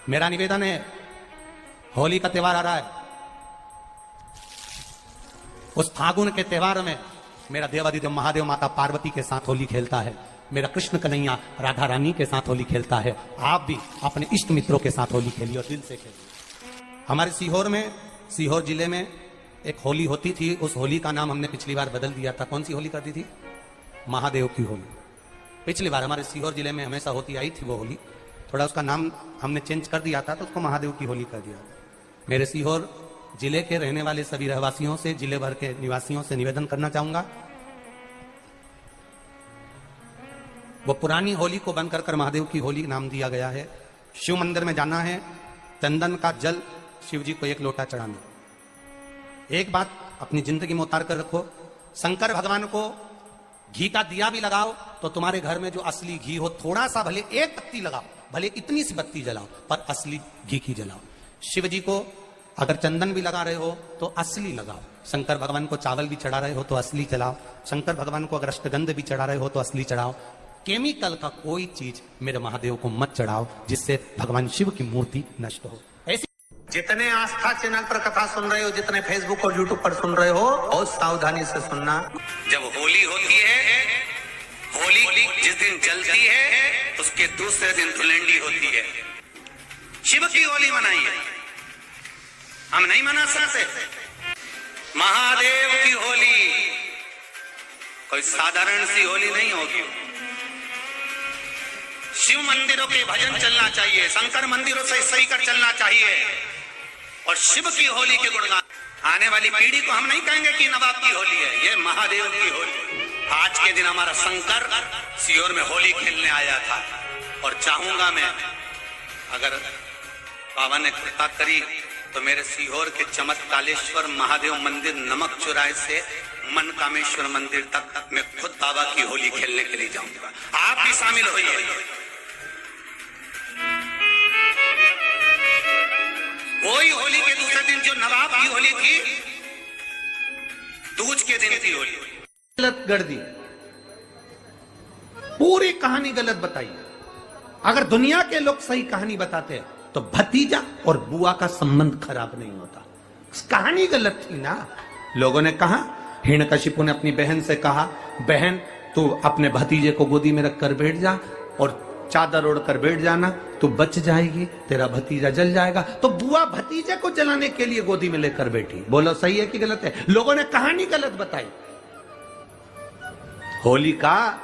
मेरा निवेदन है, होली का त्योहार आ रहा है, उस फागुन के त्योहार में मेरा देवादिदेव महादेव माता पार्वती के साथ होली खेलता है, मेरा कृष्ण कन्हैया राधा रानी के साथ होली खेलता है। आप भी अपने इष्ट मित्रों के साथ होली खेलिए और दिल से खेलिए। हमारे सीहोर जिले में एक होली होती थी, उस होली का नाम हमने पिछली बार बदल दिया था। कौन सी होली करती थी? महादेव की होली। पिछली बार हमारे सीहोर जिले में हमेशा होती आई थी वो होली, थोड़ा उसका नाम हमने चेंज कर दिया था तो उसको महादेव की होली कर दिया। मेरे सीहोर जिले के रहने वाले सभी रहवासियों से, जिले भर के निवासियों से निवेदन करना चाहूंगा, वो पुरानी होली को बंद कर महादेव की होली नाम दिया गया है। शिव मंदिर में जाना है, चंदन का जल शिव जी को 1 लोटा चढ़ाना। एक बात अपनी जिंदगी में उतार कर रखो, शंकर भगवान को घी का दिया भी लगाओ तो तुम्हारे घर में जो असली घी हो, थोड़ा सा भले 1 पत्ती लगाओ, भले इतनी सी बत्ती जलाओ, पर असली घी की जलाओ। शिव जी को अगर चंदन भी लगा रहे हो तो असली लगाओ। शंकर भगवान को चावल भी चढ़ा रहे हो तो असली चढ़ाओ। शंकर भगवान को अगर अष्टगंध भी चढ़ा रहे हो तो असली चढ़ाओ। केमिकल का कोई चीज मेरे महादेव को मत चढ़ाओ जिससे भगवान शिव की मूर्ति नष्ट हो। ऐसी जितने आस्था चैनल पर कथा सुन रहे हो, जितने फेसबुक और यूट्यूब पर सुन रहे हो, बहुत सावधानी से सुनना। जब होली होती है, होली जिस दिन जलती है उसके दूसरे दिन धुलंडी होती है। शिव की होली मनाइए, हम नहीं मना सकते। महादेव की होली कोई साधारण सी होली नहीं होगी। शिव मंदिरों के भजन चलना चाहिए, शंकर मंदिरों से सही कर चलना चाहिए और शिव की होली के गुणगान। आने वाली पीढ़ी को हम नहीं कहेंगे कि नवाब की होली है, ये महादेव की होली। आज के दिन हमारा शंकर सीहोर में होली खेलने आया था और चाहूंगा मैं, अगर बाबा ने कृपा करी तो मेरे सीहोर के चमत्कालेश्वर महादेव मंदिर नमक चौराहे से मन कामेश्वर मंदिर तक मैं खुद बाबा की होली खेलने के लिए जाऊंगा। आप भी शामिल होइए। वही होली के दूसरे दिन जो नवाब की होली थी, दूज के दिन की होली गलत कर दी, पूरी कहानी गलत बताई। अगर दुनिया के लोग सही कहानी बताते हैं तो भतीजा और बुआ का संबंध खराब नहीं होता। कहानी गलत थी ना। लोगों ने कहा, हिरण्यकशिपु ने अपनी बहन से कहा, बहन तू अपने भतीजे को गोदी में रखकर बैठ जा और चादर ओढ़कर बैठ जाना, तू बच जाएगी, तेरा भतीजा जल जाएगा। तो बुआ भतीजे को जलाने के लिए गोदी में लेकर बैठी। बोलो सही है कि गलत है? लोगों ने कहानी गलत बताई। होली का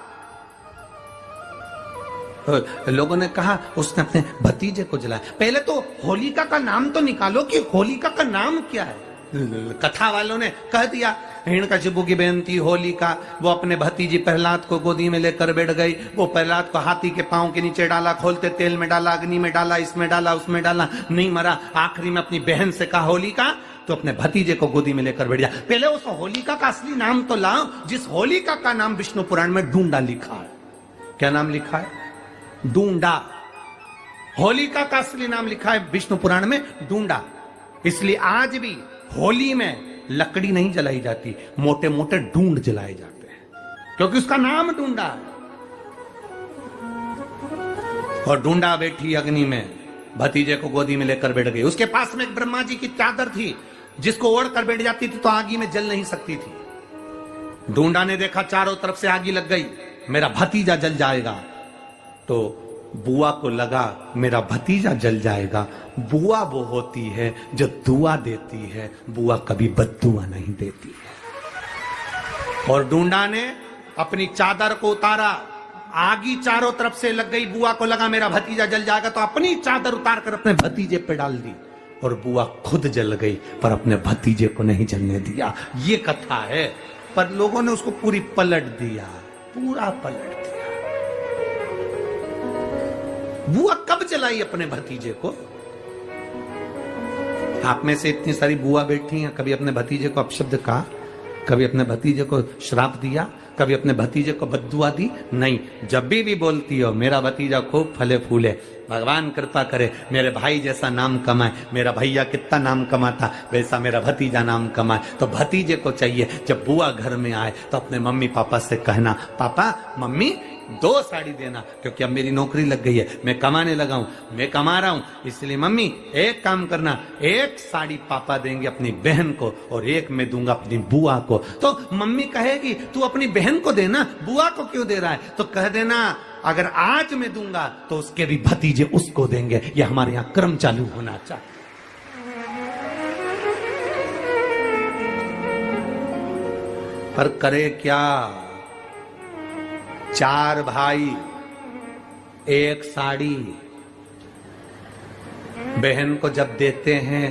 लोगों ने कहा उसने अपने भतीजे को जलाया। पहले तो होलिका का नाम तो निकालो कि होलिका का नाम क्या है। कथा वालों ने कह दिया हिरण्यकशिपु की बहन थी होलिका, वो अपने भतीजी प्रहलाद को गोदी में लेकर बैठ गई। वो प्रहलाद को हाथी के पांव के नीचे डाला, खोलते तेल में डाला, अग्नि में डाला, इसमें डाला, उसमें डाला, नहीं मरा। आखिरी में अपनी बहन से कहा होलिका तो अपने भतीजे को गोदी में लेकर बैठ जा। पहले उस होलिका का असली नाम तो लाओ, जिस होलिका का नाम विष्णु पुराण में डूंडा लिखा है। क्या नाम लिखा है? डूंडा। होलिका का असली नाम लिखा है विष्णु पुराण में डूंडा। इसलिए आज भी होली में लकड़ी नहीं जलाई जाती, मोटे मोटे ढूंढ जलाए जाते हैं, क्योंकि उसका नाम डूंडा है। और डूंडा बैठी अग्नि में, भतीजे को गोदी में लेकर बैठ गई। उसके पास में एक ब्रह्मा जी की चादर थी, जिसको ओढ़ कर बैठ जाती थी तो आगी में जल नहीं सकती थी। डूंडा ने देखा चारों तरफ से आगी लग गई, मेरा भतीजा जल जाएगा। तो बुआ को लगा मेरा भतीजा जल जाएगा। बुआ वो होती है जो दुआ देती है, बुआ कभी बद्दुआ नहीं देती है। और डूंडा ने अपनी चादर को उतारा, आगी चारों तरफ से लग गई। बुआ को लगा मेरा भतीजा जल जाएगा, तो अपनी चादर उतार कर अपने भतीजे पे डाल दी और बुआ खुद जल गई, पर अपने भतीजे को नहीं जलने दिया। ये कथा है, पर लोगों ने उसको पूरी पलट दिया, पूरा पलट दिया। बुआ कब जलाई अपने भतीजे को? आप में से इतनी सारी बुआ बैठी हैं, कभी अपने भतीजे को अपशब्द कहा? कभी अपने भतीजे को श्राप दिया? कभी अपने भतीजे को बद्दुआ दी? नहीं। जब भी बोलती हो मेरा भतीजा खूब फले फूले, भगवान कृपा करे मेरे भाई जैसा नाम कमाए, मेरा भैया कितना नाम कमाता वैसा मेरा भतीजा नाम कमाए, तो भतीजे को चाहिए जब बुआ घर में आए तो अपने मम्मी पापा से कहना, पापा मम्मी 2 साड़ी देना, क्योंकि अब मेरी नौकरी लग गई है, मैं कमाने लगा हूं, मैं कमा रहा हूं, इसलिए मम्मी एक काम करना, 1 साड़ी पापा देंगे अपनी बहन को और 1 मैं दूंगा अपनी बुआ को। तो मम्मी कहेगी तू अपनी बहन को देना, बुआ को क्यों दे रहा है? तो कह देना अगर आज मैं दूंगा तो उसके भी भतीजे उसको देंगे। यह हमारे यहां क्रम चालू होना चाहिए। पर करे क्या, 4 भाई 1 साड़ी बहन को जब देते हैं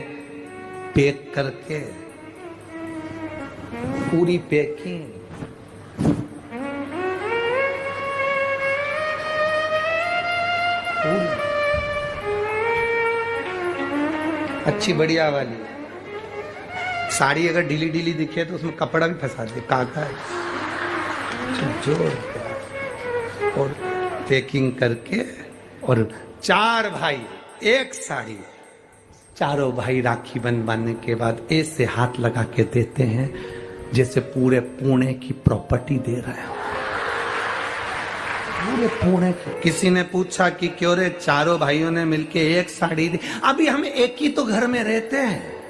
पैक करके, पूरी पैकिंग, अच्छी बढ़िया वाली साड़ी। अगर ढीली ढीली दिखे तो उसमें कपड़ा भी फंसा दे, काका जोड़ और पैकिंग करके, और 4 भाई 1 साड़ी। चारों भाई राखी बनवाने के बाद ऐसे हाथ लगा के देते हैं जैसे पूरे पुणे की प्रॉपर्टी दे रहे हो, पूरे पुणे की। किसी ने पूछा कि क्यों रे, चारों भाइयों ने मिलके 1 साड़ी दी। अभी हम एक ही तो घर में रहते हैं,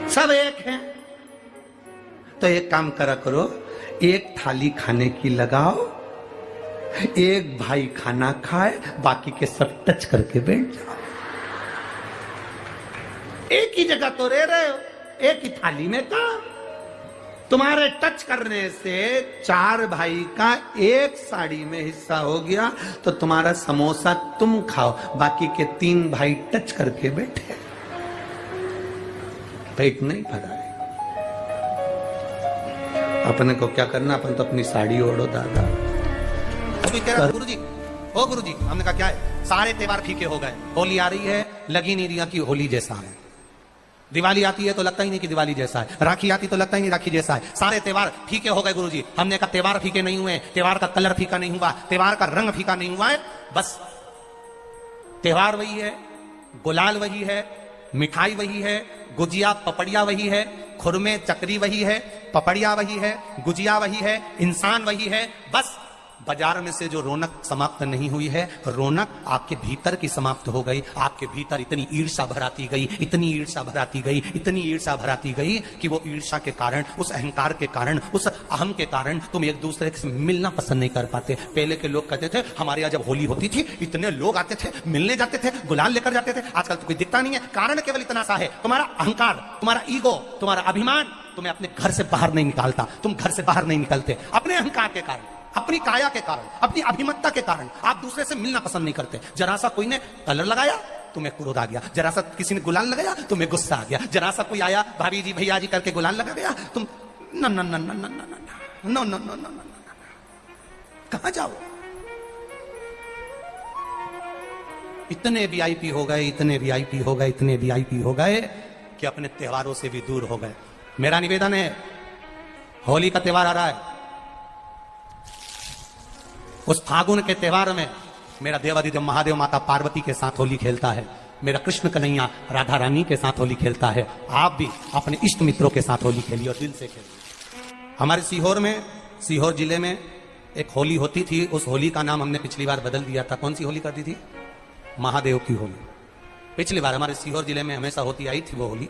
सब एक हैं। तो एक काम करा करो, 1 थाली खाने की लगाओ, 1 भाई खाना खाए, बाकी के सब टच करके बैठ जाओ। एक ही जगह तो रह रहे हो, एक ही थाली में काम। तुम्हारे टच करने से 4 भाई का 1 साड़ी में हिस्सा हो गया, तो तुम्हारा समोसा तुम खाओ, बाकी के 3 भाई टच करके बैठे, पेट नहीं भरा है। अपने को क्या करना, अपन तो अपनी साड़ी ओढ़ो दादा। अभी कह रहा गुरुजी, ओ गुरुजी, हमने कहा क्या है, सारे त्योहार फीके हो गए, होली आ रही है, लगी नहीं रही कि होली जैसा है, दिवाली आती है तो लगता ही नहीं कि दिवाली जैसा है, राखी आती तो लगता ही नहीं राखी जैसा है, सारे त्योहार फीके हो गए गुरुजी। हमने कहा त्योहार फीके नहीं हुए, त्योहार का कलर फीका नहीं हुआ, त्योहार का रंग फीका नहीं हुआ है, बस त्योहार वही है, गुलाल वही है, मिठाई वही है, गुजिया पपड़िया वही है, खुरमे चकरी वही है, पपड़िया वही है, गुजिया वही है, इंसान वही है। बस बाजार में से जो रौनक समाप्त नहीं हुई है, रौनक आपके भीतर की समाप्त हो गई। आपके भीतर इतनी ईर्ष्या भराती गई, इतनी ईर्ष्या भराती गई, इतनी ईर्ष्या भराती गई कि वो ईर्ष्या के कारण, उस अहंकार के कारण, उस अहम के कारण तुम एक दूसरे से मिलना पसंद नहीं कर पाते। पहले के लोग कहते थे हमारे यहाँ जब होली होती थी इतने लोग आते थे, मिलने जाते थे, गुलाल लेकर जाते थे। आजकल तो कोई दिखता नहीं है। कारण केवल इतना सा है, तुम्हारा अहंकार, तुम्हारा ईगो, तुम्हारा अभिमान तुम्हें अपने घर से बाहर नहीं निकालता। तुम घर से बाहर नहीं निकलते अपने अहंकार के कारण, अपनी काया के कारण, अपनी अभिमतता के कारण। आप दूसरे से मिलना पसंद नहीं करते। जरा सा कोई ने कलर लगाया तुम्हें क्रोध आ गया, जरा सा किसी ने गुलाल लगाया तुम्हें गुस्सा आ गया, जरा सा कोई आया भाभी जी भैया जी करके गुलाल लगा गया, तुम न न न न न न न न न, कहां जाओ। इतने वीआईपी हो गए, इतने वीआईपी हो गए, इतने वीआईपी हो गए कि अपने त्योहारों से भी दूर हो गए। मेरा निवेदन है, होली का त्योहार आ रहा है, उस फागुन के त्योहार में मेरा देवाधिदेव महादेव माता पार्वती के साथ होली खेलता है, मेरा कृष्ण कन्हैया राधा रानी के साथ होली खेलता है। आप भी अपने इष्ट मित्रों के साथ होली खेलिए और दिल से खेलिए। हमारे सीहोर में, सीहोर जिले में एक होली होती थी। उस होली का नाम हमने पिछली बार बदल दिया था। कौन सी होली कर दी थी? महादेव की होली। पिछली बार हमारे सीहोर जिले में हमेशा होती आई थी वो होली,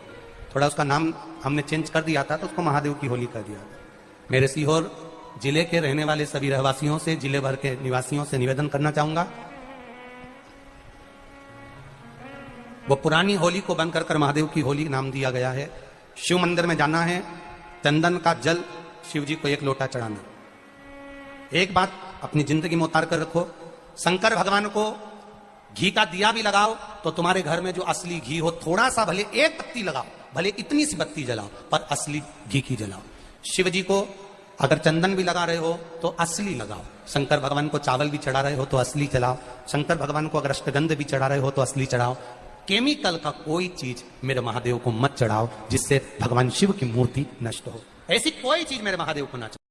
थोड़ा उसका नाम हमने चेंज कर दिया था, तो उसको महादेव की होली कर दिया था। मेरे सीहोर जिले के रहने वाले सभी रहवासियों से, जिले भर के निवासियों से निवेदन करना चाहूंगा, वो पुरानी होली को बंद कर महादेव की होली नाम दिया गया है। शिव मंदिर में जाना है, चंदन का जल शिव जी को 1 लोटा चढ़ाना। एक बात अपनी जिंदगी में उतार कर रखो, शंकर भगवान को घी का दिया भी लगाओ तो तुम्हारे घर में जो असली घी हो, थोड़ा सा भले 1 बत्ती लगाओ, भले इतनी सी बत्ती जलाओ, पर असली घी की जलाओ। शिव जी को अगर चंदन भी लगा रहे हो तो असली लगाओ। शंकर भगवान को चावल भी चढ़ा रहे हो तो असली चढ़ाओ। शंकर भगवान को अगर अष्टगंध भी चढ़ा रहे हो तो असली चढ़ाओ। केमिकल का कोई चीज मेरे महादेव को मत चढ़ाओ जिससे भगवान शिव की मूर्ति नष्ट हो। ऐसी कोई चीज मेरे महादेव को ना चढ़ाओ।